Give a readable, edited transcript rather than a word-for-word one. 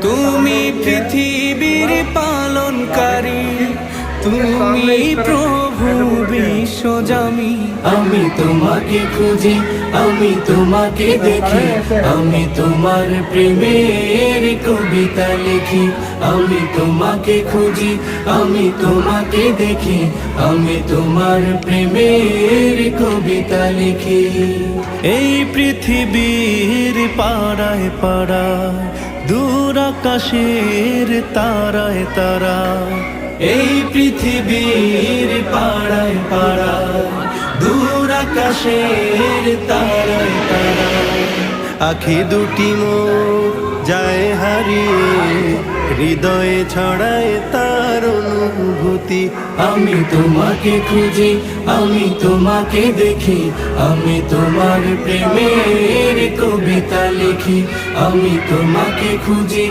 তুমি পৃথিবীর পালনকারী, তুমি প্রভু বিশ্বজামি। আমি তোমাকে খুঁজি, আমি তোমাকে দেখি, আমি তোমার প্রেমের কবিতা লিখি। আমি তোমাকে খুঁজি, আমি তোমাকে দেখি, আমি তোমার প্রেমের কবিতা লিখি। এই পৃথিবীর পাড়ায় পাড়ায়, দূর আকাশের তারায় তারা, এই পৃথিবীর পাড়ায় পাড়ায়, দূর আকাশের তারায় তারায়, আখি দুটি মোর যায় হারিয়ে, হৃদয়ে ছড়ায় তার অনুভূতি। আমি তোমাকে খুঁজি, আমি তোমাকে দেখি, আমি তোমার প্রেমের কবিতা লিখি। আমি তোমাকে খুঁজি।